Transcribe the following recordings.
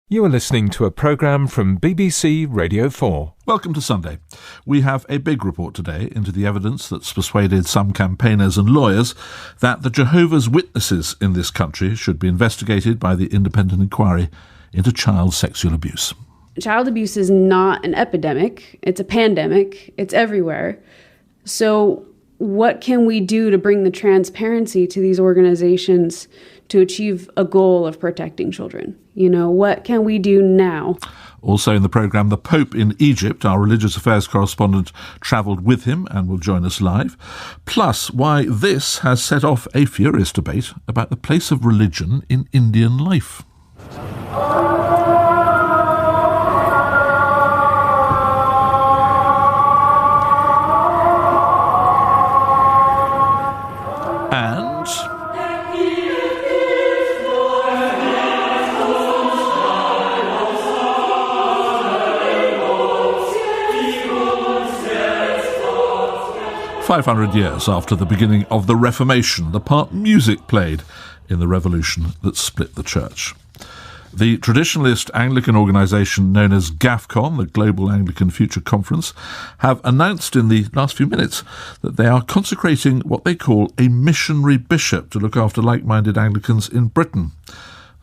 You are listening to a programme from BBC Radio 4. Welcome to Sunday. We have a big report today into the evidence that's persuaded some campaigners and lawyers that the Jehovah's Witnesses in this country should be investigated by the independent inquiry into child sexual abuse. Child abuse is not an epidemic. It's a pandemic. It's everywhere. So what can we do to bring the transparency to these organizations to achieve a goal of protecting children? You know, what can we do now? Also in the programme, the Pope in Egypt, our religious affairs correspondent, travelled with him and will join us live. Plus, why this has set off a furious debate about the place of religion in Indian life. And 500 years after the beginning of the Reformation, the part music played in the revolution that split the church. The traditionalist Anglican organisation known as GAFCON, the Global Anglican Future Conference, have announced in the last few minutes that they are consecrating what they call a missionary bishop to look after like-minded Anglicans in Britain.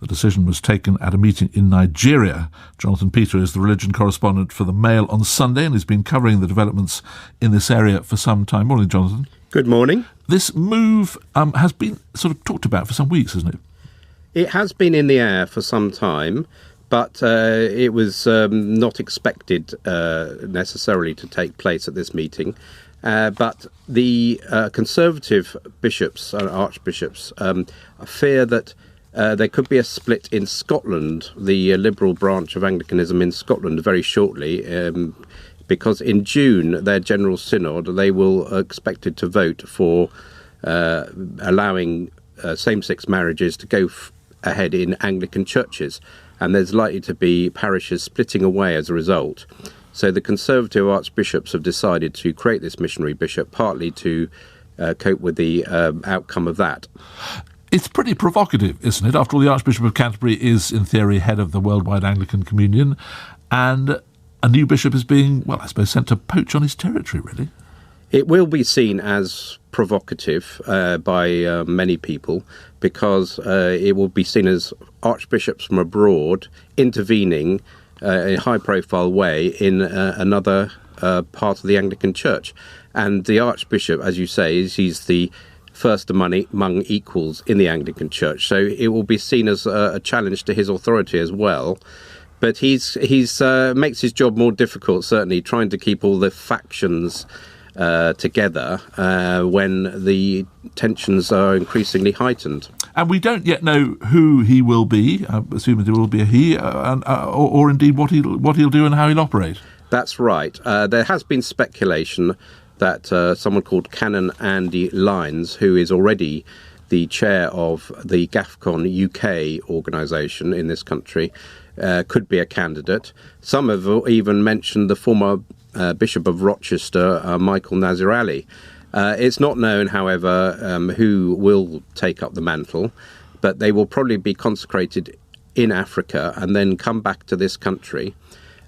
The decision was taken at a meeting in Nigeria. Jonathan Peter is the religion correspondent for the Mail on Sunday and has been covering the developments in this area for some time. Morning, Jonathan. Good morning. This move has been sort of talked about for some weeks, hasn't it? It has been in the air for some time, but it was not expected necessarily to take place at this meeting. But the Conservative bishops and archbishops fear that there could be a split in Scotland, the liberal branch of Anglicanism in Scotland, very shortly, because in June, their General Synod, they will expected to vote for allowing same-sex marriages to go ahead in Anglican churches, and there's likely to be parishes splitting away as a result. So the Conservative archbishops have decided to create this missionary bishop, partly to cope with the outcome of that. It's pretty provocative, isn't it? After all, the Archbishop of Canterbury is, in theory, head of the Worldwide Anglican Communion, and a new bishop is being, well, I suppose, sent to poach on his territory, really. It will be seen as provocative by many people because it will be seen as archbishops from abroad intervening in a high-profile way in another part of the Anglican Church. And the archbishop, as you say, he's the first among equals in the Anglican Church, so it will be seen as a challenge to his authority as well. But he's makes his job more difficult, certainly, trying to keep all the factions together when the tensions are increasingly heightened. And we don't yet know who he will be. I'm assuming it will be a he, or indeed what he'll do and how he'll operate. That's right. There has been speculation that someone called Canon Andy Lines, who is already the chair of the GAFCON UK organisation in this country, could be a candidate. Some have even mentioned the former Bishop of Rochester, Michael Nazir Ali. It's not known, however, who will take up the mantle, but they will probably be consecrated in Africa and then come back to this country.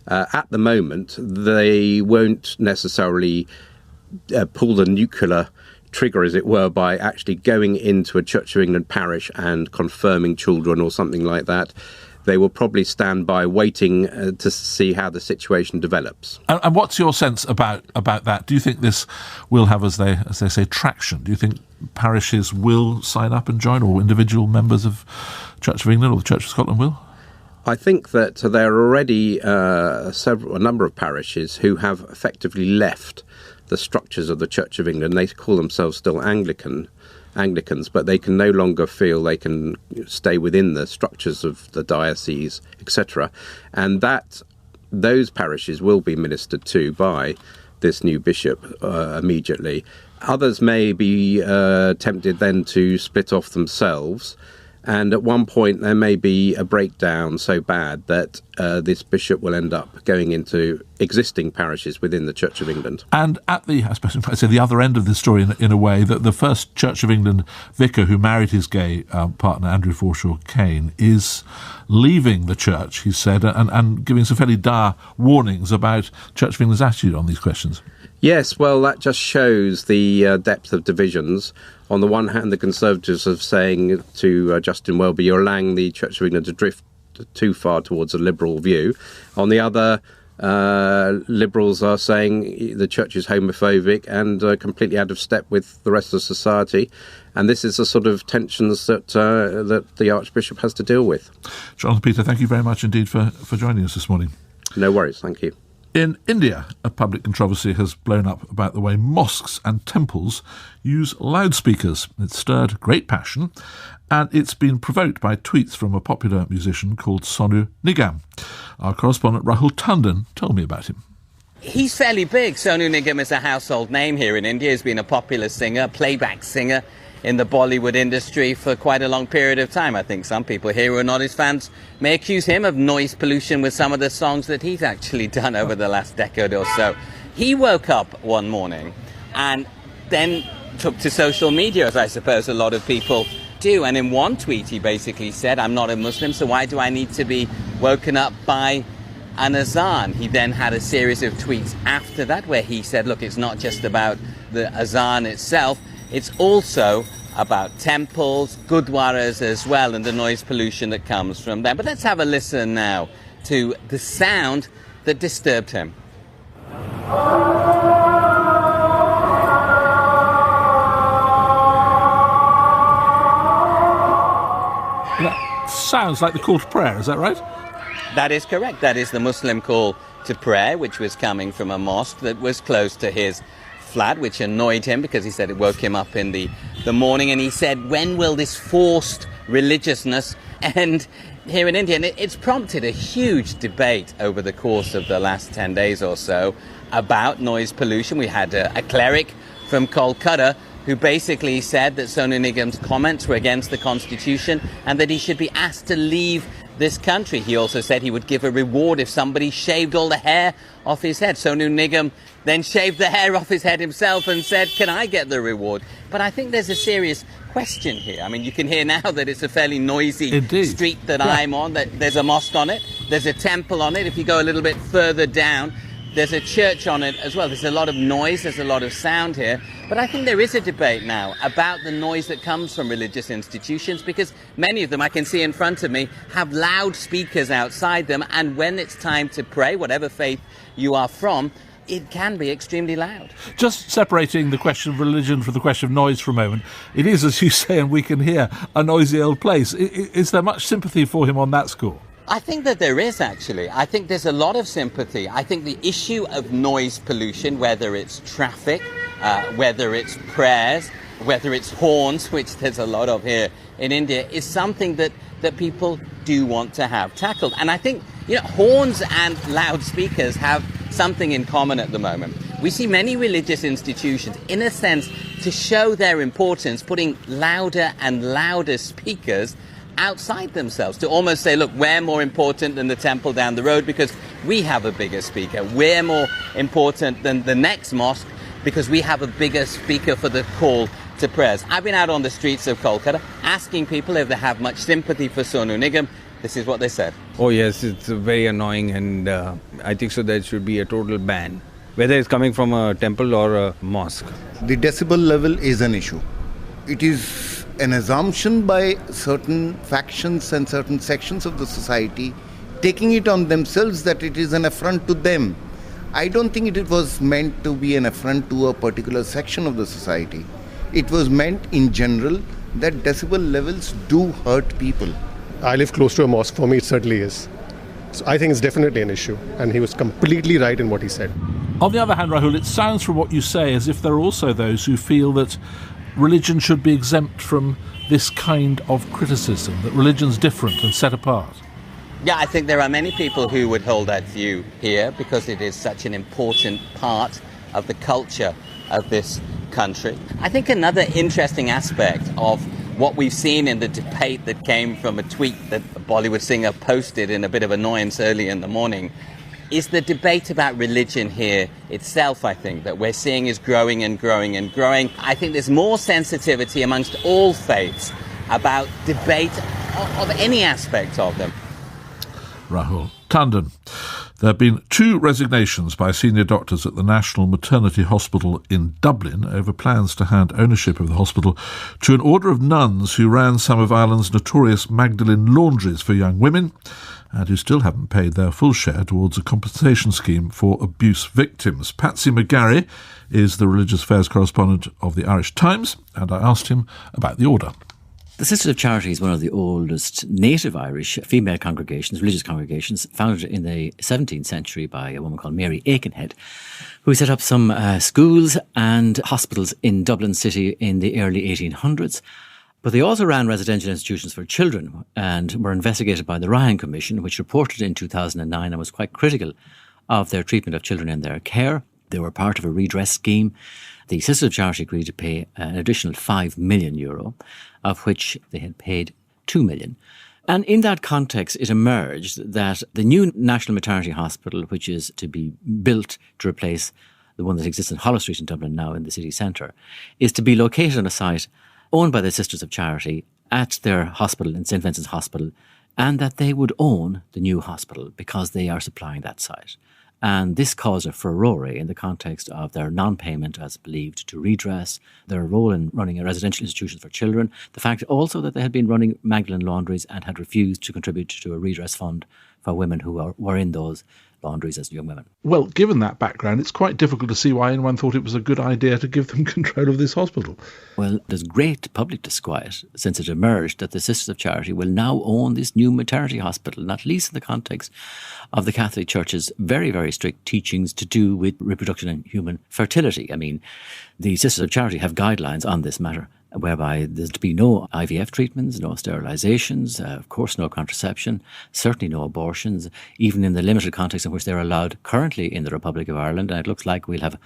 At the moment, they won't necessarily pull the nuclear trigger, as it were, by actually going into a Church of England parish and confirming children or something like that. They will probably stand by waiting to see how the situation develops. And what's your sense about that? Do you think this will have, as they say, traction? Do you think parishes will sign up and join, or individual members of Church of England or the Church of Scotland will? I think that there are already a number of parishes who have effectively left the structures of the Church of England. They call themselves still Anglicans, but they can no longer feel they can stay within the structures of the diocese, etc. And those parishes will be ministered to by this new bishop immediately. Others may be tempted then to split off themselves And at one point, there may be a breakdown so bad that this bishop will end up going into existing parishes within the Church of England. And at the, I suppose, I'd say the other end of this story, in a way, that the first Church of England vicar who married his gay partner, Andrew Forshaw Kane, is leaving the church, he said, and giving some fairly dire warnings about Church of England's attitude on these questions. Yes, well, that just shows the depth of divisions. On the one hand, the Conservatives are saying to Justin Welby, you're allowing the Church of England to drift too far towards a liberal view. On the other, Liberals are saying the church is homophobic and completely out of step with the rest of society. And this is the sort of tensions that the Archbishop has to deal with. Jonathan Peter, thank you very much indeed for joining us this morning. No worries, thank you. In India, a public controversy has blown up about the way mosques and temples use loudspeakers. It stirred great passion, and it's been provoked by tweets from a popular musician called Sonu Nigam. Our correspondent Rahul Tandon told me about him. He's fairly big. Sonu Nigam is a household name here in India. He's been a popular singer, playback singer in the Bollywood industry for quite a long period of time. I think some people here who are not his fans may accuse him of noise pollution with some of the songs that he's actually done over the last decade or so. He woke up one morning and then took to social media, as I suppose a lot of people do. And in one tweet, he basically said, I'm not a Muslim, so why do I need to be woken up by an azan? He then had a series of tweets after that where he said, look, it's not just about the azan itself, it's also about temples, gurdwaras as well, and the noise pollution that comes from them. But let's have a listen now to the sound that disturbed him. That sounds like the call to prayer, is that right? That is correct. That is the Muslim call to prayer, which was coming from a mosque that was close to his flat, which annoyed him because he said it woke him up in the morning. And he said, when will this forced religiousness end here in India? And it's prompted a huge debate over the course of the last 10 days or so about noise pollution. We had a cleric from Kolkata who basically said that Sonu Nigam's comments were against the constitution and that he should be asked to leave this country. He also said he would give a reward if somebody shaved all the hair off his head. Sonu Nigam then shaved the hair off his head himself and said, can I get the reward? But I think there's a serious question here. I mean, you can hear now that it's a fairly noisy street that I'm on, that there's a mosque on it, there's a temple on it. If you go a little bit further down, there's a church on it as well. There's a lot of noise, there's a lot of sound here. But I think there is a debate now about the noise that comes from religious institutions, because many of them, I can see in front of me, have loudspeakers outside them. And when it's time to pray, whatever faith you are from, it can be extremely loud. Just separating the question of religion from the question of noise for a moment, it is, as you say, and we can hear, a noisy old place. Is there much sympathy for him on that score? I think that there is, actually. I think there's a lot of sympathy. I think the issue of noise pollution, whether it's traffic, whether it's prayers, whether it's horns, which there's a lot of here in India, is something that people do want to have tackled. And I think, horns and loudspeakers have something in common at the moment. We see many religious institutions, in a sense, to show their importance, putting louder and louder speakers outside themselves, to almost say, look, we're more important than the temple down the road because we have a bigger speaker. We're more important than the next mosque because we have a bigger speaker for the call to prayers. I've been out on the streets of Kolkata asking people if they have much sympathy for Sonu Nigam. This is what they said. Oh yes, it's very annoying, and I think so there should be a total ban, whether it's coming from a temple or a mosque. The decibel level is an issue. It is an assumption by certain factions and certain sections of the society, taking it on themselves that it is an affront to them. I don't think it was meant to be an affront to a particular section of the society. It was meant in general that decibel levels do hurt people. I live close to a mosque. For me, it certainly is. So I think it's definitely an issue, and he was completely right in what he said. On the other hand, Rahul, it sounds from what you say as if there are also those who feel that religion should be exempt from this kind of criticism, that religion's different and set apart. Yeah, I think there are many people who would hold that view here because it is such an important part of the culture of this country. I think another interesting aspect of what we've seen in the debate that came from a tweet that a Bollywood singer posted in a bit of annoyance early in the morning, is the debate about religion here itself, I think, that we're seeing is growing and growing and growing. I think there's more sensitivity amongst all faiths about debate of any aspect of them. Rahul Tandon. There have been 2 resignations by senior doctors at the National Maternity Hospital in Dublin over plans to hand ownership of the hospital to an order of nuns who ran some of Ireland's notorious Magdalene laundries for young women and who still haven't paid their full share towards a compensation scheme for abuse victims. Patsy McGarry is the religious affairs correspondent of the Irish Times, and I asked him about the order. The Sisters of Charity is one of the oldest native Irish female congregations, religious congregations, founded in the 17th century by a woman called Mary Aikenhead, who set up some schools and hospitals in Dublin City in the early 1800s. But they also ran residential institutions for children and were investigated by the Ryan Commission, which reported in 2009 and was quite critical of their treatment of children in their care. They were part of a redress scheme. The Sisters of Charity agreed to pay an additional €5 million, of which they had paid €2 million. And in that context, it emerged that the new National Maternity Hospital, which is to be built to replace the one that exists in Holles Street in Dublin now in the city centre, is to be located on a site owned by the Sisters of Charity at their hospital in St. Vincent's Hospital, and that they would own the new hospital because they are supplying that site. And this caused a furore in the context of their non-payment, as believed, to redress, their role in running a residential institution for children, the fact also that they had been running Magdalene laundries and had refused to contribute to a redress fund for women who were in those laundries as young women. Well, given that background, it's quite difficult to see why anyone thought it was a good idea to give them control of this hospital. Well, there's great public disquiet since it emerged that the Sisters of Charity will now own this new maternity hospital, not least in the context of the Catholic Church's very, very strict teachings to do with reproduction and human fertility. I mean, the Sisters of Charity have guidelines on this matter, whereby there's to be no IVF treatments, no sterilizations, of course no contraception, certainly no abortions, even in the limited context in which they're allowed currently in the Republic of Ireland. And it looks like we'll have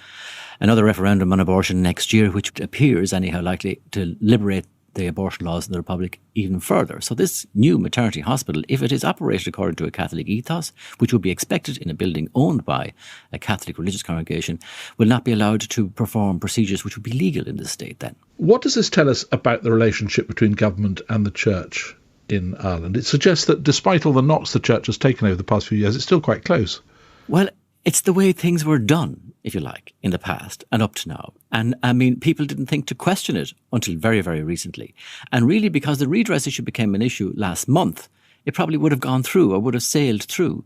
another referendum on abortion next year, which appears anyhow likely to liberate the abortion laws in the Republic even further. So this new maternity hospital, if it is operated according to a Catholic ethos, which would be expected in a building owned by a Catholic religious congregation, will not be allowed to perform procedures which would be legal in the state then. What does this tell us about the relationship between government and the Church in Ireland? It suggests that despite all the knocks the Church has taken over the past few years, it's still quite close. Well, it's the way things were done, if you like, in the past and up to now. And I mean, people didn't think to question it until very, very recently. And really, because the redress issue became an issue last month, it probably would have gone through or would have sailed through.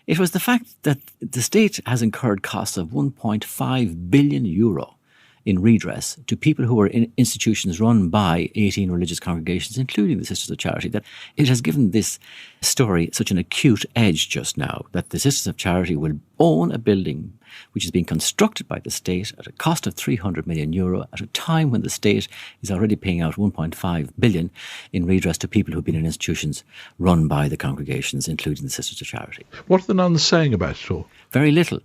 It was the fact that the state has incurred costs of €1.5 billion in redress to people who are in institutions run by 18 religious congregations, including the Sisters of Charity, that it has given this story such an acute edge just now, that the Sisters of Charity will own a building which is being constructed by the state at a cost of €300 million at a time when the state is already paying out €1.5 billion in redress to people who've been in institutions run by the congregations, including the Sisters of Charity. What are the nuns saying about it all? Very little.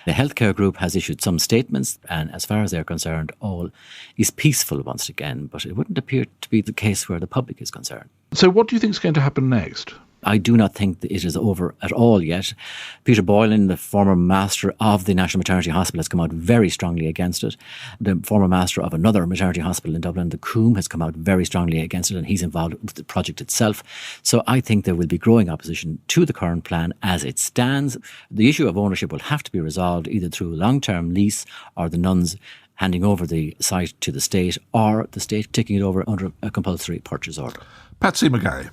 The healthcare group has issued some statements, and as far as they're concerned, all is peaceful once again, but it wouldn't appear to be the case where the public is concerned. So what do you think is going to happen next? I do not think that it is over at all yet. Peter Boylan, the former master of the National Maternity Hospital, has come out very strongly against it. The former master of another maternity hospital in Dublin, the Coombe, has come out very strongly against it, and he's involved with the project itself. So I think there will be growing opposition to the current plan as it stands. The issue of ownership will have to be resolved either through a long-term lease or the nuns handing over the site to the state, or the state taking it over under a compulsory purchase order. Patsy McGarry.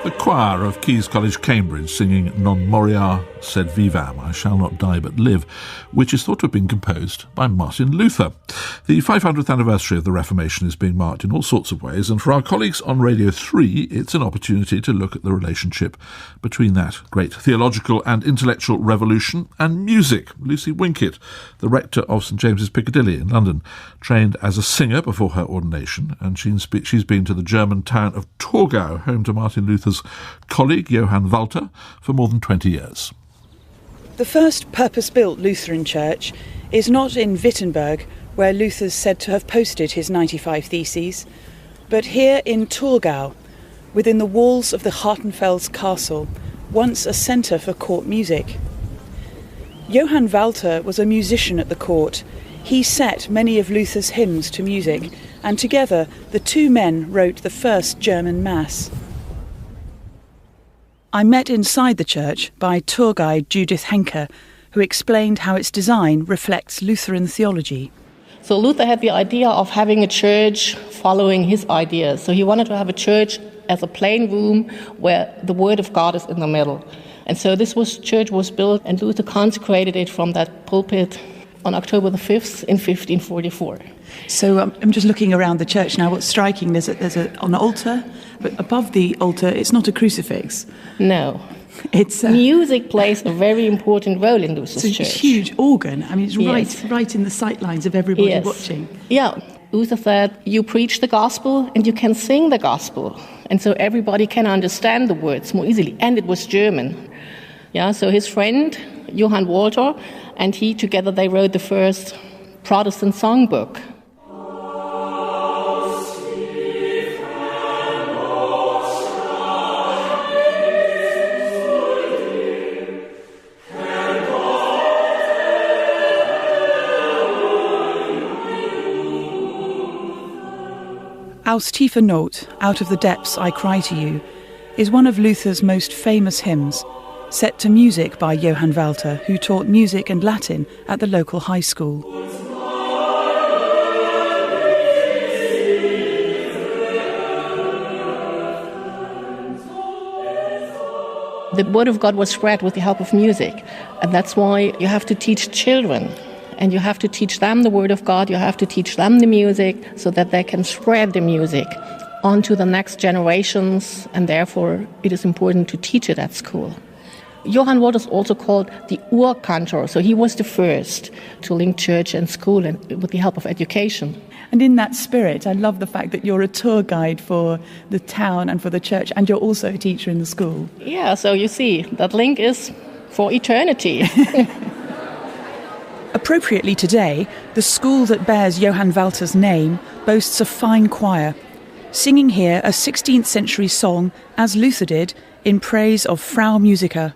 The choir of Caius College, Cambridge, singing Non Moria Sed Vivam, I Shall Not Die But Live, which is thought to have been composed by Martin Luther. The 500th anniversary of the Reformation is being marked in all sorts of ways, and for our colleagues on Radio 3, it's an opportunity to look at the relationship between that great theological and intellectual revolution and music. Lucy Winkett, the rector of St James's Piccadilly in London, trained as a singer before her ordination, and she's been to the German town of Torgau, home to Martin Luther's colleague Johann Walter, for more than 20 years. The first purpose-built Lutheran church is not in Wittenberg, where Luther's said to have posted his 95 Theses, but here in Torgau, within the walls of the Hartenfels Castle, once a centre for court music. Johann Walter was a musician at the court. He set many of Luther's hymns to music, and together the two men wrote the first German Mass. I'm met inside the church by tour guide Judith Henke, who explained how its design reflects Lutheran theology. So Luther had the idea of having a church following his ideas. So he wanted to have a church as a plain room where the Word of God is in the middle. And so church was built, and Luther consecrated it from that pulpit on October the 5th in 1544. So I'm just looking around the church now. What's striking, there's an altar, but above the altar it's not a crucifix. No. It's music plays a very important role in Luther's church. It's a huge organ. I mean, it's yes. right in the sightlines of everybody yes. watching. Yeah. Luther said, you preach the gospel and you can sing the gospel. And so everybody can understand the words more easily. And it was German. Yeah. So his friend, Johann Walter, and he together, they wrote the first Protestant songbook. Aus tiefer Not, Out of the Depths I Cry to You, is one of Luther's most famous hymns, set to music by Johann Walter, who taught music and Latin at the local high school. The Word of God was spread with the help of music, and that's why you have to teach children. And you have to teach them the Word of God, you have to teach them the music so that they can spread the music onto the next generations, and therefore it is important to teach it at school. Johann Walter is also called the Urkantor, so he was the first to link church and school and with the help of education. And in that spirit, I love the fact that you're a tour guide for the town and for the church, and you're also a teacher in the school. Yeah, so you see, that link is for eternity. Appropriately today, the school that bears Johann Walter's name boasts a fine choir, singing here a 16th century song, as Luther did, in praise of Frau Musica.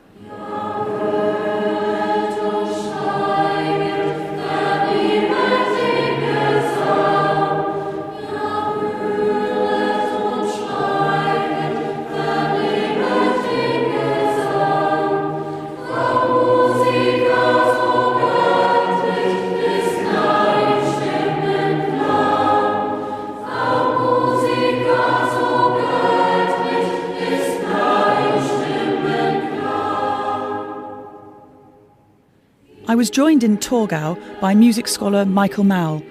I was joined in Torgau by music scholar Michael Maull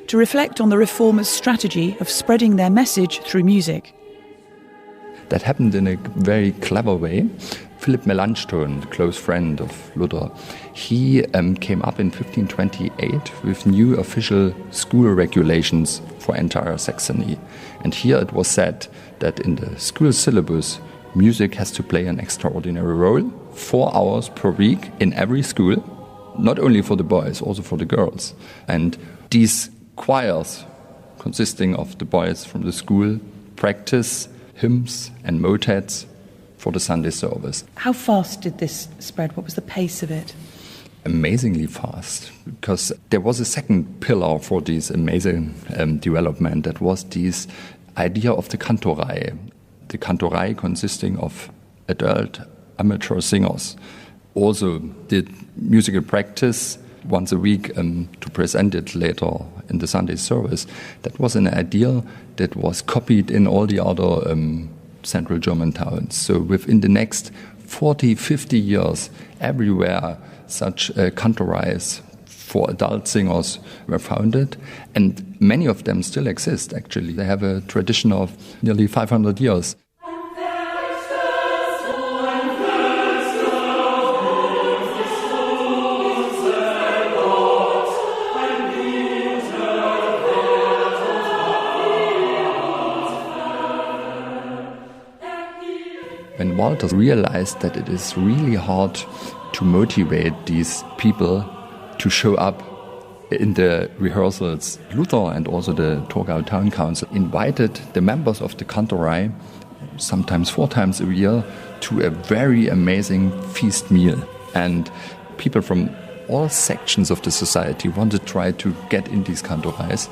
to reflect on the Reformers' strategy of spreading their message through music. That happened in a very clever way. Philipp Melanchthon, a close friend of Luther, he came up in 1528 with new official school regulations for entire Saxony. And here it was said that in the school syllabus, music has to play an extraordinary role, 4 hours per week in every school, not only for the boys, also for the girls. And these choirs, consisting of the boys from the school, practice hymns and motets for the Sunday service. How fast did this spread? What was the pace of it? Amazingly fast, because there was a second pillar for this amazing development. That was this idea of the Kantorei. The Kantorei consisting of adult amateur singers. Also did musical practice once a week to present it later in the Sunday service. That was an idea that was copied in all the other central German towns. So within the next 40, 50 years, everywhere such kantorais for adult singers were founded, and many of them still exist, actually. They have a tradition of nearly 500 years. When Walter realized that it is really hard to motivate these people to show up in the rehearsals, Luther and also the Torgau Town Council invited the members of the Kantorei, sometimes 4 times a year, to a very amazing feast meal. And people from all sections of the society wanted to try to get in these Kantoreis.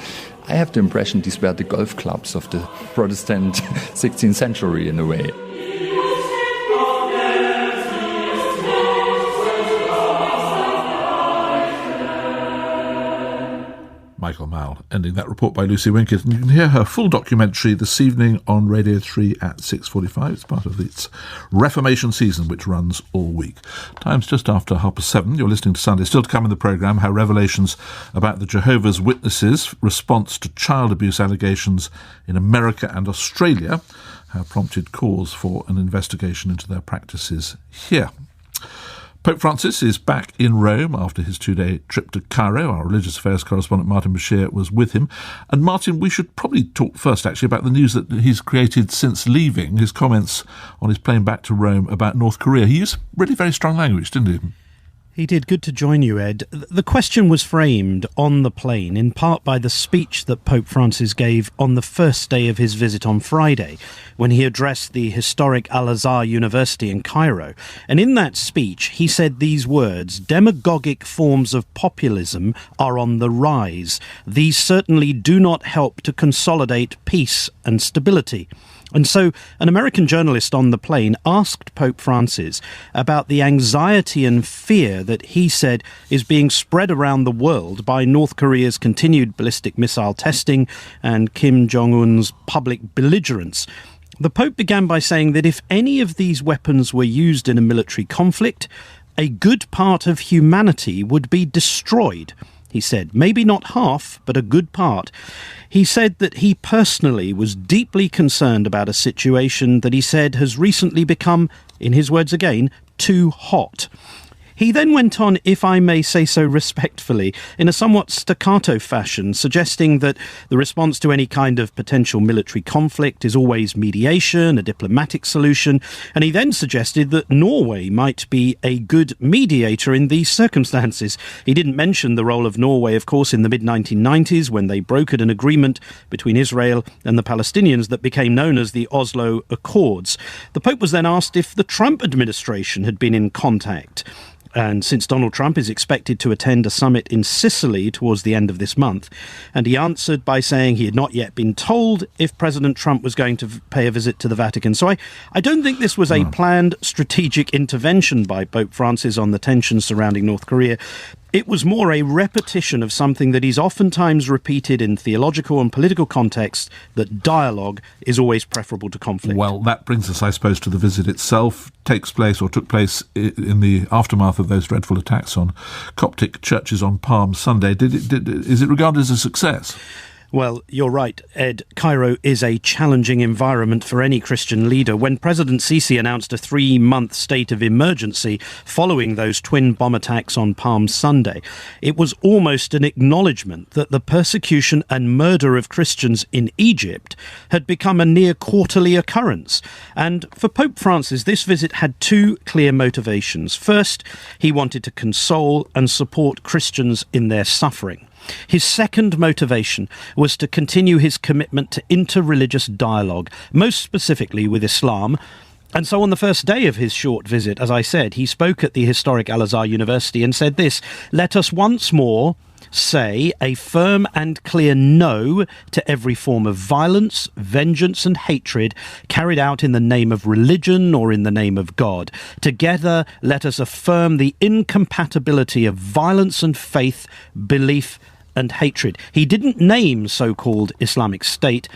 I have the impression these were the golf clubs of the Protestant 16th century in a way. Michael Mall, ending that report by Lucy Winkett. And you can hear her full documentary this evening on Radio 3 at 6:45. It's part of its Reformation season, which runs all week. Time's just after 7:30. You're listening to Sunday. Still to come in the programme, how revelations about the Jehovah's Witnesses' response to child abuse allegations in America and Australia have prompted calls for an investigation into their practices here. Pope Francis is back in Rome after his 2-day trip to Cairo. Our religious affairs correspondent Martin Bashir was with him. And Martin, we should probably talk first actually about the news that he's created since leaving, his comments on his plane back to Rome about North Korea. He used really very strong language, didn't he? He did. Good to join you, Ed. The question was framed on the plane in part by the speech that Pope Francis gave on the first day of his visit on Friday, when he addressed the historic Al-Azhar University in Cairo. And in that speech, he said these words: "Demagogic forms of populism are on the rise. These certainly do not help to consolidate peace and stability." And so an American journalist on the plane asked Pope Francis about the anxiety and fear that he said is being spread around the world by North Korea's continued ballistic missile testing and Kim Jong-un's public belligerence. The Pope began by saying that if any of these weapons were used in a military conflict, a good part of humanity would be destroyed. He said, maybe not half, but a good part. He said that he personally was deeply concerned about a situation that he said has recently become, in his words again, too hot. He then went on, if I may say so respectfully, in a somewhat staccato fashion, suggesting that the response to any kind of potential military conflict is always mediation, a diplomatic solution, and he then suggested that Norway might be a good mediator in these circumstances. He didn't mention the role of Norway, of course, in the mid-1990s when they brokered an agreement between Israel and the Palestinians that became known as the Oslo Accords. The Pope was then asked if the Trump administration had been in contact. And since Donald Trump is expected to attend a summit in Sicily towards the end of this month, and he answered by saying he had not yet been told if President Trump was going to pay a visit to the Vatican. So I don't think this was a planned strategic intervention by Pope Francis on the tensions surrounding North Korea. It was more a repetition of something that he's oftentimes repeated in theological and political contexts, that dialogue is always preferable to conflict. Well, that brings us, I suppose, to the visit itself. Took place in the aftermath of those dreadful attacks on Coptic churches on Palm Sunday. Is it regarded as a success? Well, you're right, Ed. Cairo is a challenging environment for any Christian leader. When President Sisi announced a 3-month state of emergency following those twin bomb attacks on Palm Sunday, it was almost an acknowledgement that the persecution and murder of Christians in Egypt had become a near quarterly occurrence. And for Pope Francis, this visit had 2 clear motivations. First, he wanted to console and support Christians in their suffering. His second motivation was to continue his commitment to interreligious dialogue, most specifically with Islam. And so on the first day of his short visit, as I said, he spoke at the historic Al-Azhar University and said this: "Let us once more say a firm and clear no to every form of violence, vengeance and hatred carried out in the name of religion or in the name of God. Together, let us affirm the incompatibility of violence and faith, belief and hatred." He didn't name so-called Islamic State,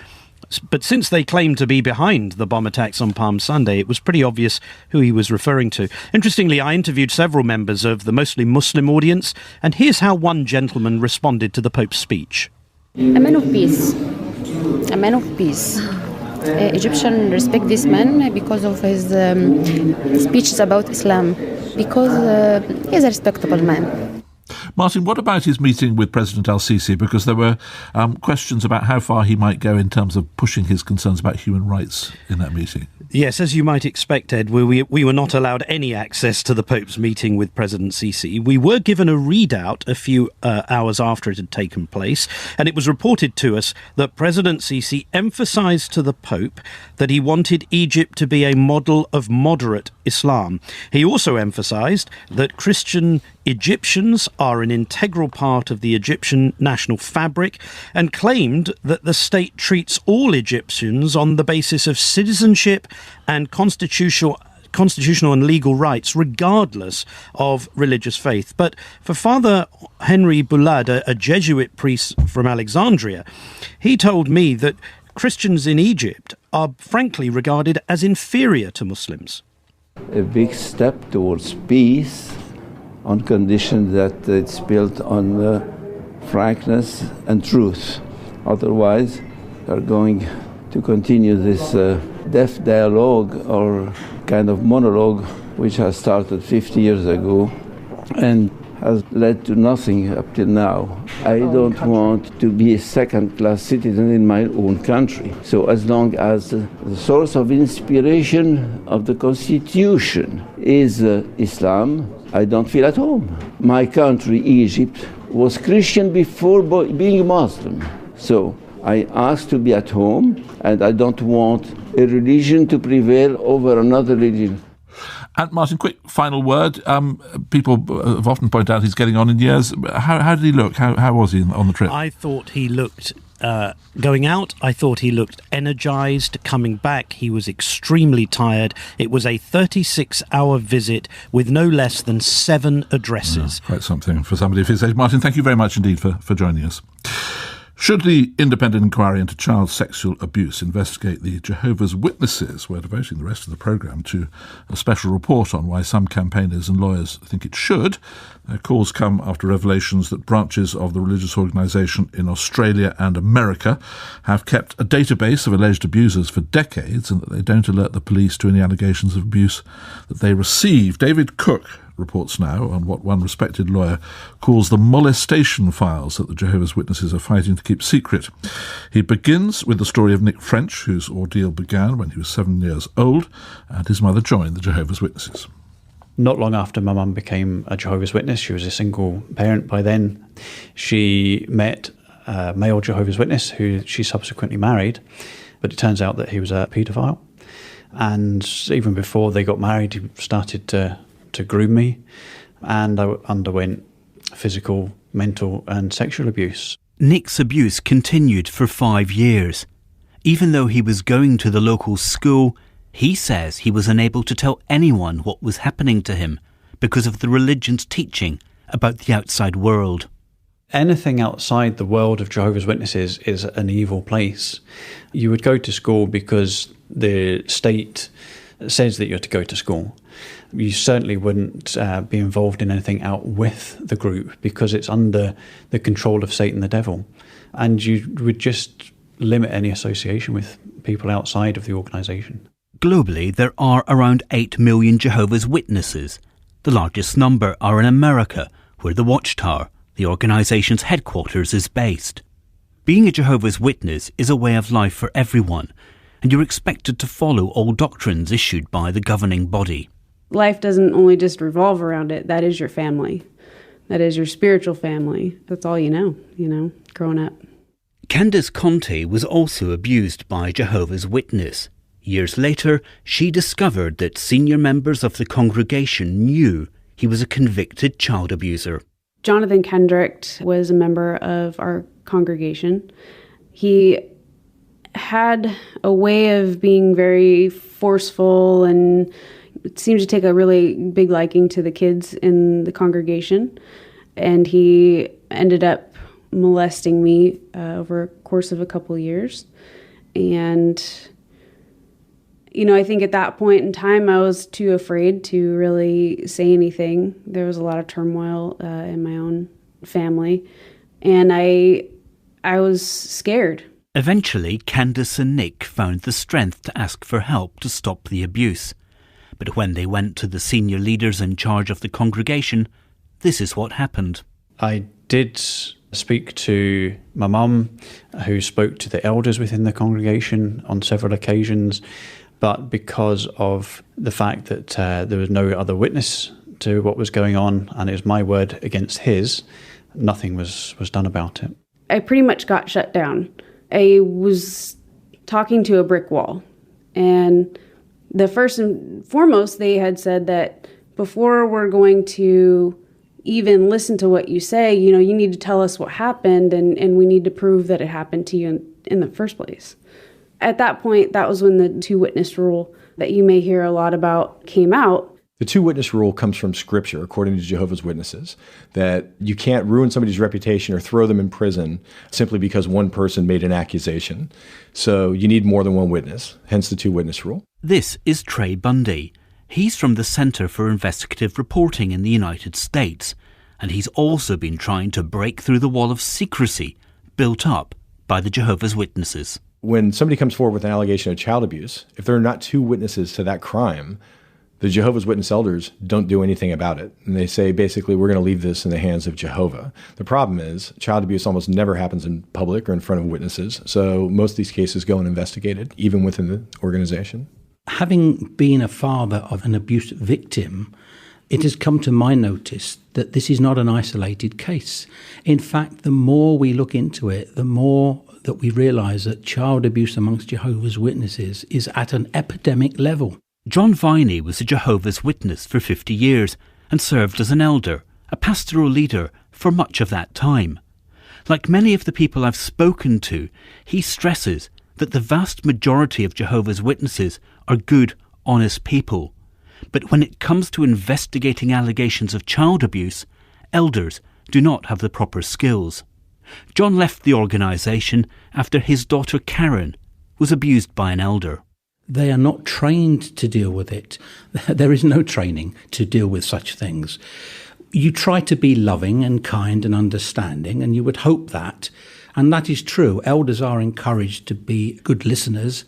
But since they claimed to be behind the bomb attacks on Palm Sunday, it was pretty obvious who he was referring to. Interestingly, I interviewed several members of the mostly Muslim audience, and here's how one gentleman responded to the Pope's speech. A man of peace. A man of peace. Egyptians respect this man because of his speeches about Islam, because he's a respectable man. Martin, what about his meeting with President al-Sisi? Because there were questions about how far he might go in terms of pushing his concerns about human rights in that meeting. Yes, as you might expect, Ed, we were not allowed any access to the Pope's meeting with President Sisi. We were given a readout a few hours after it had taken place, and it was reported to us that President Sisi emphasised to the Pope that he wanted Egypt to be a model of moderate Islam. He also emphasised that Christian Egyptians are an integral part of the Egyptian national fabric, and claimed that the state treats all Egyptians on the basis of citizenship and constitutional and legal rights, regardless of religious faith. But for Father Henry Boulad, a Jesuit priest from Alexandria, he told me that Christians in Egypt are frankly regarded as inferior to Muslims. A big step towards peace, on condition that it's built on frankness and truth. Otherwise, they're going to continue this deaf dialogue or kind of monologue which has started 50 years ago and has led to nothing up till now. I don't want to be a second-class citizen in my own country. So as long as the source of inspiration of the Constitution is Islam, I don't feel at home. My country, Egypt, was Christian before being Muslim. So I ask to be at home, and I don't want a religion to prevail over another religion. And Martin, quick final word. People have often pointed out he's getting on in years. How did he look? How was he on the trip? I thought he looked, going out, I thought he looked energised. Coming back, he was extremely tired. It was a 36-hour visit with no less than 7 addresses. Quite something for somebody of his age. Martin, thank you very much indeed for joining us. Should the independent inquiry into child sexual abuse investigate the Jehovah's Witnesses? We're devoting the rest of the programme to a special report on why some campaigners and lawyers think it should. Their calls come after revelations that branches of the religious organisation in Australia and America have kept a database of alleged abusers for decades, and that they don't alert the police to any allegations of abuse that they receive. David Cook reports now on what one respected lawyer calls the molestation files that the Jehovah's Witnesses are fighting to keep secret. He begins with the story of Nick French, whose ordeal began when he was 7 years old, and his mother joined the Jehovah's Witnesses. Not long after my mum became a Jehovah's Witness, she was a single parent by then, she met a male Jehovah's Witness who she subsequently married, but it turns out that he was a paedophile. And even before they got married, he started to groom me, and I underwent physical, mental and sexual abuse. Nick's abuse continued for 5 years. Even though he was going to the local school, he says he was unable to tell anyone what was happening to him because of the religion's teaching about the outside world. Anything outside the world of Jehovah's Witnesses is an evil place. You would go to school because the state says that you're to go to school. You certainly wouldn't be involved in anything out with the group because it's under the control of Satan the devil. And you would just limit any association with people outside of the organisation. Globally, there are around 8 million Jehovah's Witnesses. The largest number are in America, where the Watchtower, the organisation's headquarters, is based. Being a Jehovah's Witness is a way of life for everyone, and you're expected to follow all doctrines issued by the governing body. Life doesn't only just revolve around it. That is your family. That is your spiritual family. That's all you know, growing up. Candace Conte was also abused by Jehovah's Witness. Years later, she discovered that senior members of the congregation knew he was a convicted child abuser. Jonathan Kendrick was a member of our congregation. He had a way of being very forceful and seemed to take a really big liking to the kids in the congregation. And he ended up molesting me over a course of a couple of years. And, I think at that point in time, I was too afraid to really say anything. There was a lot of turmoil in my own family, and I was scared. Eventually, Candace and Nick found the strength to ask for help to stop the abuse. But when they went to the senior leaders in charge of the congregation, this is what happened. I did speak to my mum, who spoke to the elders within the congregation on several occasions, but because of the fact that there was no other witness to what was going on, and it was my word against his, nothing was done about it. I pretty much got shut down. I was talking to a brick wall. And the first and foremost, they had said that before we're going to even listen to what you say, you need to tell us what happened, and we need to prove that it happened to you in the first place. At that point, that was when the two-witness rule that you may hear a lot about came out. The two-witness rule comes from Scripture, according to Jehovah's Witnesses, that you can't ruin somebody's reputation or throw them in prison simply because one person made an accusation. So you need more than one witness, hence the two-witness rule. This is Trey Bundy. He's from the Center for Investigative Reporting in the United States, and he's also been trying to break through the wall of secrecy built up by the Jehovah's Witnesses. When somebody comes forward with an allegation of child abuse, if there are not two witnesses to that crime, the Jehovah's Witness elders don't do anything about it. And they say, basically, we're going to leave this in the hands of Jehovah. The problem is child abuse almost never happens in public or in front of witnesses. So most of these cases go uninvestigated, even within the organization. Having been a father of an abuse victim, it has come to my notice that this is not an isolated case. In fact, the more we look into it, the more that we realise that child abuse amongst Jehovah's Witnesses is at an epidemic level. John Viney was a Jehovah's Witness for 50 years and served as an elder, a pastoral leader, for much of that time. Like many of the people I've spoken to, he stresses that the vast majority of Jehovah's Witnesses are good, honest people. But when it comes to investigating allegations of child abuse, elders do not have the proper skills. John left the organisation after his daughter Karen was abused by an elder. They are not trained to deal with it. There is no training to deal with such things. You try to be loving and kind and understanding, and you would hope that. And that is true. Elders are encouraged to be good listeners.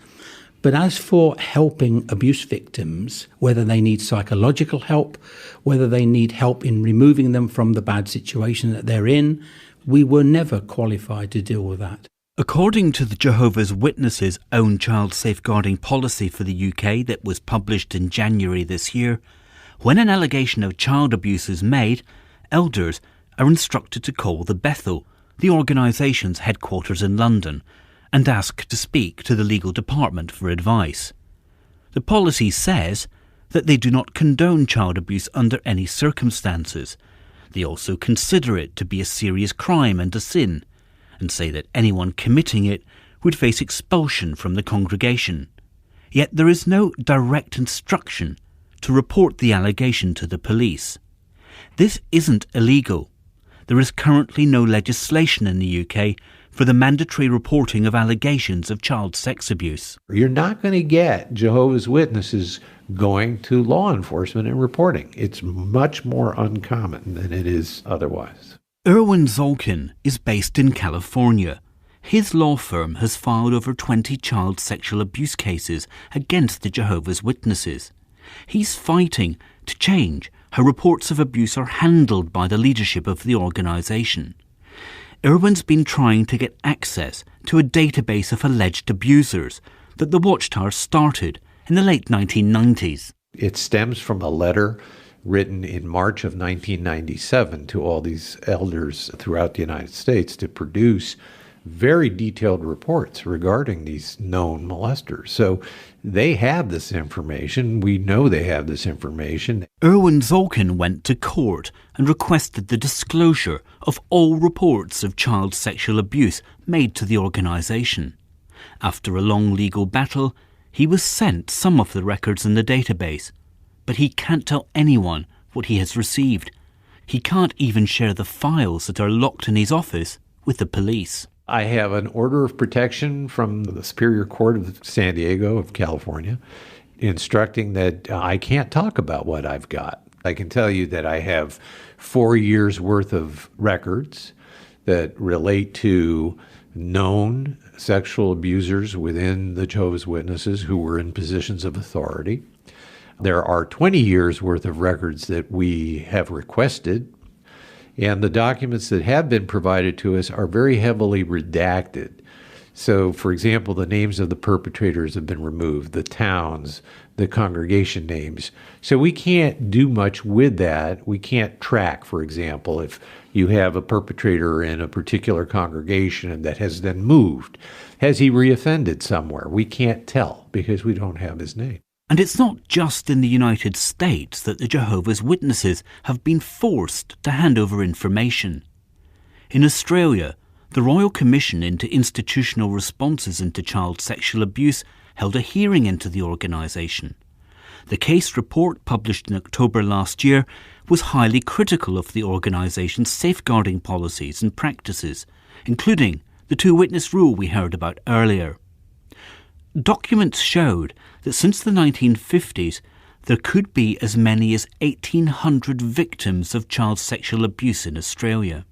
But as for helping abuse victims, whether they need psychological help, whether they need help in removing them from the bad situation that they're in, we were never qualified to deal with that. According to the Jehovah's Witnesses' own child safeguarding policy for the UK that was published in January this year, when an allegation of child abuse is made, elders are instructed to call the Bethel, the organisation's headquarters in London, and ask to speak to the legal department for advice. The policy says that they do not condone child abuse under any circumstances. They also consider it to be a serious crime and a sin, and say that anyone committing it would face expulsion from the congregation. Yet there is no direct instruction to report the allegation to the police. This isn't illegal. There is currently no legislation in the UK for the mandatory reporting of allegations of child sex abuse. You're not going to get Jehovah's Witnesses going to law enforcement and reporting. It's much more uncommon than it is otherwise. Erwin Zolkin is based in California. His law firm has filed over 20 child sexual abuse cases against the Jehovah's Witnesses. He's fighting to change how reports of abuse are handled by the leadership of the organisation. Erwin's been trying to get access to a database of alleged abusers that the Watchtower started in the late 1990s. It stems from a letter written in March of 1997 to all these elders throughout the United States to produce very detailed reports regarding these known molesters. So they have this information. We know they have this information. Erwin Zolkin went to court and requested the disclosure of all reports of child sexual abuse made to the organisation. After a long legal battle, he was sent some of the records in the database, but he can't tell anyone what he has received. He can't even share the files that are locked in his office with the police. I have an order of protection from the Superior Court of San Diego of California instructing that I can't talk about what I've got. I can tell you that I have 4 years' worth of records that relate to known sexual abusers within the Jehovah's Witnesses who were in positions of authority. There are 20 years' worth of records that we have requested, and the documents that have been provided to us are very heavily redacted. So, for example, the names of the perpetrators have been removed, the towns, the congregation names. So we can't do much with that. We can't track, for example, if you have a perpetrator in a particular congregation that has then moved. Has he reoffended somewhere? We can't tell because we don't have his name. And it's not just in the United States that the Jehovah's Witnesses have been forced to hand over information. In Australia, the Royal Commission into Institutional Responses into Child Sexual Abuse held a hearing into the organisation. The case report, published in October last year, was highly critical of the organisation's safeguarding policies and practices, including the two-witness rule we heard about earlier. Documents showed that since the 1950s, there could be as many as 1,800 victims of child sexual abuse in Australia.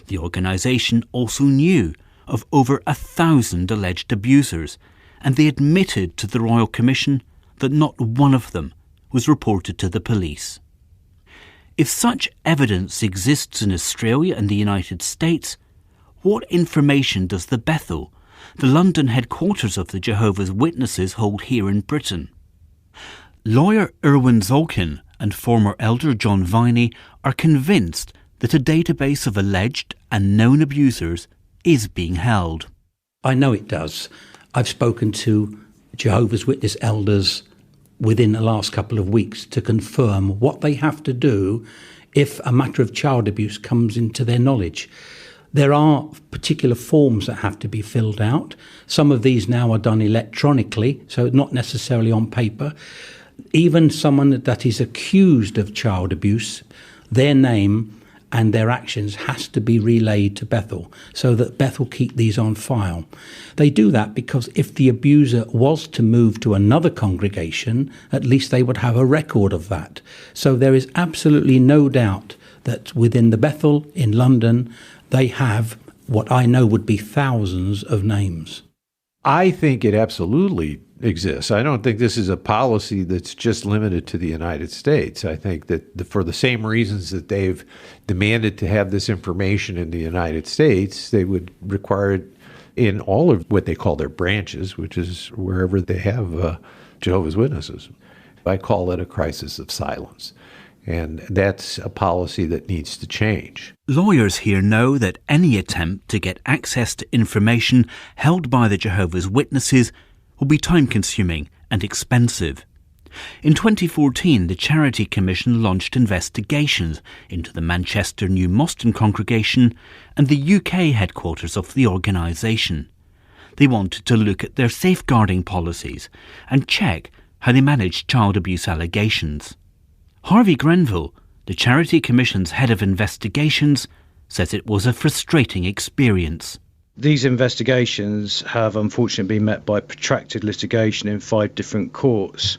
The organisation also knew of over 1,000 alleged abusers, and they admitted to the Royal Commission that not one of them was reported to the police. If such evidence exists in Australia and the United States, what information does the Bethel, the London headquarters of the Jehovah's Witnesses, hold here in Britain? Lawyer Irwin Zolkin and former elder John Viney are convinced that a database of alleged and known abusers is being held. I know it does. I've spoken to Jehovah's Witness elders within the last couple of weeks to confirm what they have to do if a matter of child abuse comes into their knowledge. There are particular forms that have to be filled out. Some of these now are done electronically, so not necessarily on paper. Even someone that is accused of child abuse, their name and their actions has to be relayed to Bethel so that Bethel keep these on file. They do that because if the abuser was to move to another congregation, at least they would have a record of that. So there is absolutely no doubt that within the Bethel in London, they have what I know would be thousands of names. I think it absolutely exists. I don't think this is a policy that's just limited to the United States. I think that for the same reasons that they've demanded to have this information in the United States, they would require it in all of what they call their branches, which is wherever they have Jehovah's Witnesses. I call it a crisis of silence. And that's a policy that needs to change. Lawyers here know that any attempt to get access to information held by the Jehovah's Witnesses will be time-consuming and expensive. In 2014, the Charity Commission launched investigations into the Manchester New Moston congregation and the UK headquarters of the organisation. They wanted to look at their safeguarding policies and check how they managed child abuse allegations. Harvey Grenville, the Charity Commission's head of investigations, says it was a frustrating experience. These investigations have unfortunately been met by protracted litigation in 5 different courts.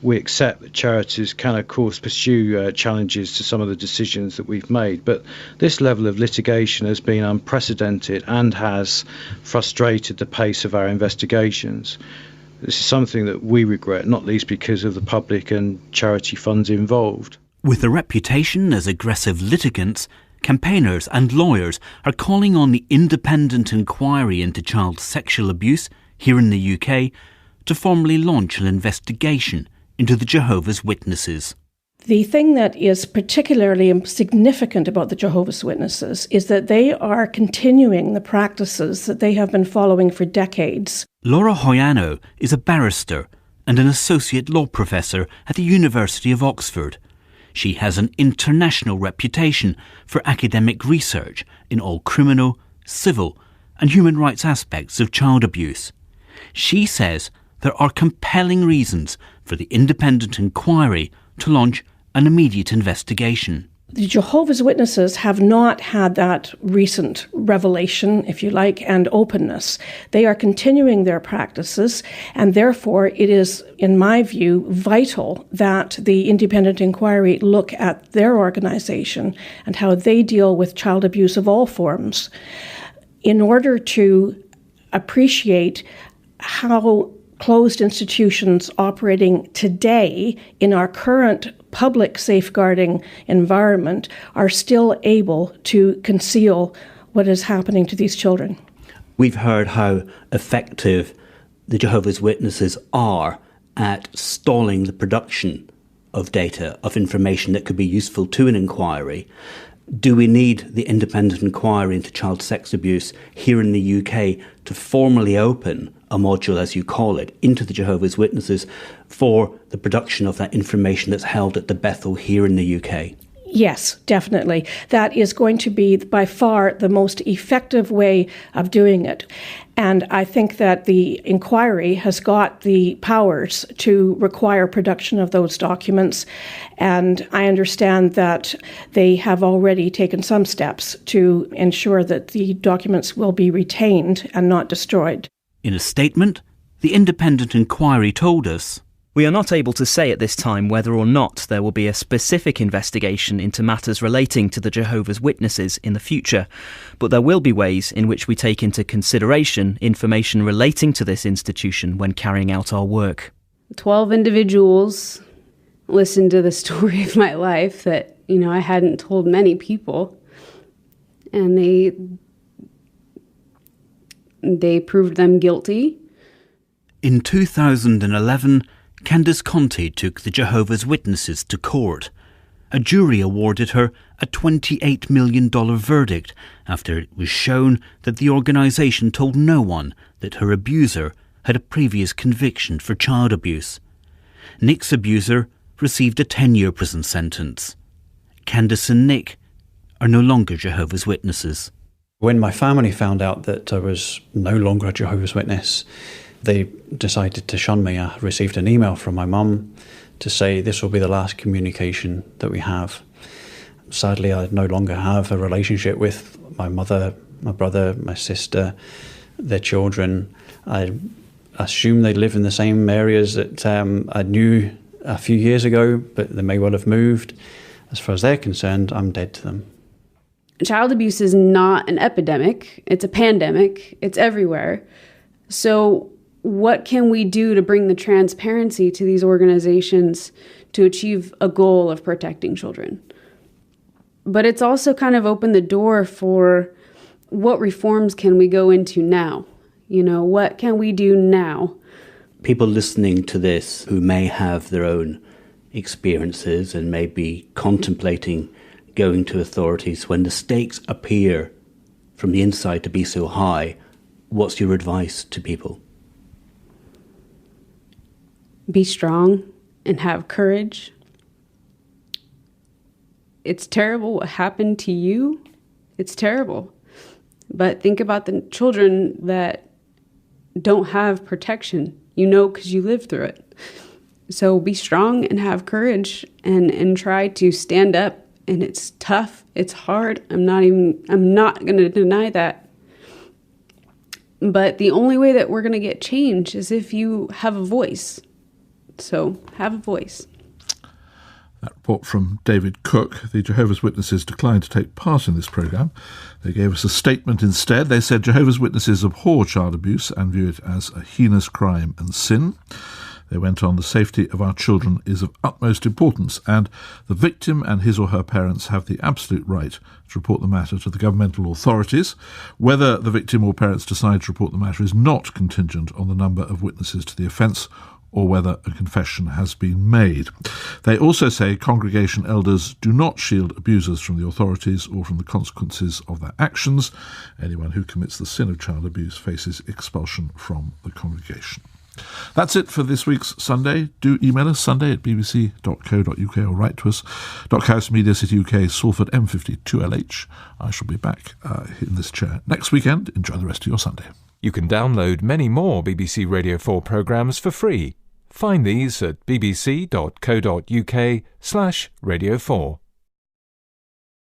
We accept that charities can, of course, pursue challenges to some of the decisions that we've made, but this level of litigation has been unprecedented and has frustrated the pace of our investigations. This is something that we regret, not least because of the public and charity funds involved. With a reputation as aggressive litigants, campaigners and lawyers are calling on the independent inquiry into child sexual abuse here in the UK to formally launch an investigation into the Jehovah's Witnesses. The thing that is particularly significant about the Jehovah's Witnesses is that they are continuing the practices that they have been following for decades. Laura Hoyano is a barrister and an associate law professor at the University of Oxford. She has an international reputation for academic research in all criminal, civil and human rights aspects of child abuse. She says there are compelling reasons for the independent inquiry to launch an immediate investigation. The Jehovah's Witnesses have not had that recent revelation, if you like, and openness. They are continuing their practices, and therefore it is, in my view, vital that the independent inquiry look at their organization and how they deal with child abuse of all forms in order to appreciate how closed institutions operating today in our current public safeguarding environment are still able to conceal what is happening to these children. We've heard how effective the Jehovah's Witnesses are at stalling the production of data, of information that could be useful to an inquiry. Do we need the independent inquiry into child sex abuse here in the UK to formally open a module, as you call it, into the Jehovah's Witnesses for the production of that information that's held at the Bethel here in the UK? Yes, definitely. That is going to be by far the most effective way of doing it. And I think that the inquiry has got the powers to require production of those documents. And I understand that they have already taken some steps to ensure that the documents will be retained and not destroyed. In a statement, the independent inquiry told us, "We are not able to say at this time whether or not there will be a specific investigation into matters relating to the Jehovah's Witnesses in the future, but there will be ways in which we take into consideration information relating to this institution when carrying out our work." 12 individuals listened to the story of my life that, I hadn't told many people. And they proved them guilty. In 2011, Candace Conte took the Jehovah's Witnesses to court. A jury awarded her a $28 million verdict after it was shown that the organisation told no one that her abuser had a previous conviction for child abuse. Nick's abuser received a 10-year prison sentence. Candace and Nick are no longer Jehovah's Witnesses. When my family found out that I was no longer a Jehovah's Witness, they decided to shun me. I received an email from my mum to say this will be the last communication that we have. Sadly, I no longer have a relationship with my mother, my brother, my sister, their children. I assume they live in the same areas that I knew a few years ago, but they may well have moved. As far as they're concerned, I'm dead to them. Child abuse is not an epidemic. It's a pandemic. It's everywhere. So what can we do to bring the transparency to these organizations to achieve a goal of protecting children? But it's also kind of opened the door for what reforms can we go into now? What can we do now? People listening to this who may have their own experiences and may be contemplating going to authorities when the stakes appear from the inside to be so high, what's your advice to people? Be strong and have courage. It's terrible what happened to you. It's terrible. But think about the children that don't have protection, because you lived through it. So be strong and have courage and try to stand up. And it's tough. It's hard. I'm not going to deny that. But the only way that we're going to get change is if you have a voice. So have a voice. That report from David Cook. The Jehovah's Witnesses declined to take part in this programme. They gave us a statement instead. They said Jehovah's Witnesses abhor child abuse and view it as a heinous crime and sin. They went on, the safety of our children is of utmost importance, and the victim and his or her parents have the absolute right to report the matter to the governmental authorities. Whether the victim or parents decide to report the matter is not contingent on the number of witnesses to the offence or whether a confession has been made. They also say congregation elders do not shield abusers from the authorities or from the consequences of their actions. Anyone who commits the sin of child abuse faces expulsion from the congregation. That's it for this week's Sunday. Do email us sunday@bbc.co.uk or write to us. Dockhouse Media City UK, Salford M52LH. I shall be back in this chair next weekend. Enjoy the rest of your Sunday. You can download many more BBC Radio 4 programmes for free. Find these at bbc.co.uk/Radio 4.